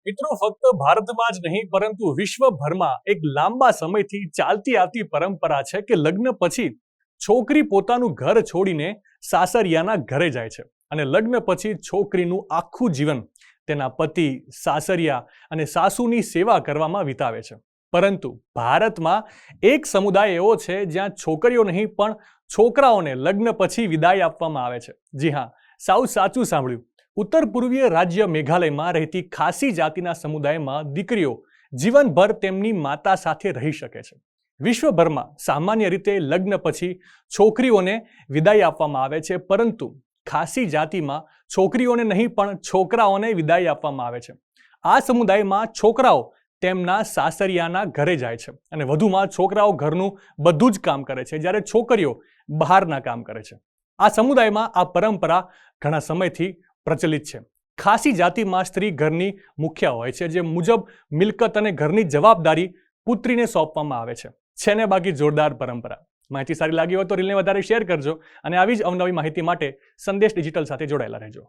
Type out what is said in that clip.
મિત્રો ફક્ત ભારતમાં જ નહીં પરંતુ વિશ્વભરમાં એક લાંબા સમયથી ચાલતી આવતી પરંપરા છે કે લગ્ન પછી છોકરી પોતાનું ઘર છોડીને સાસરિયાના ઘરે જાય છે અને લગ્ન પછી છોકરીનું આખું જીવન તેના પતિ, સાસરિયા અને સાસુની સેવા કરવામાં વિતાવે છે. પરંતુ ભારતમાં એક સમુદાય એવો છે જ્યાં છોકરીઓ નહીં પણ છોકરાઓને લગ્ન પછી વિદાય આપવામાં આવે છે. જી હા, સાવ સાચું સાંભળ્યું. ઉત્તર પૂર્વીય રાજ્ય મેઘાલયમાં રહેતી ખાસી જાતિના સમુદાયમાં દીકરીઓ જીવનભર તેમની માતા સાથે રહી શકે છે. વિશ્વભરમાં સામાન્ય રીતે લગ્ન પછી છોકરીઓને વિદાય આપવામાં આવે છે, પરંતુ ખાસી જાતિમાં છોકરીઓને નહીં પણ છોકરાઓને વિદાય આપવામાં આવે છે. આ સમુદાયમાં છોકરાઓ તેમના સાસરિયાના ઘરે જાય છે અને વધુમાં છોકરાઓ ઘરનું બધું જ કામ કરે છે, જ્યારે છોકરીઓ બહારના કામ કરે છે. આ સમુદાયમાં આ પરંપરા ઘણા સમયથી પ્રચલિત છે. ખાસી જાતિમાં સ્ત્રી ઘરની મુખ્ય હોય છે, જે મુજબ મિલકત અને ઘરની જવાબદારી પુત્રીને સોંપવામાં આવે છે. છે ને બાકી જોરદાર પરંપરા. માહિતી સારી લાગી હોય તો રીલને વધારે શેર કરજો અને આવી જ અવનવી માહિતી માટે સંદેશ ડિજિટલ સાથે જોડાયેલા રહેજો.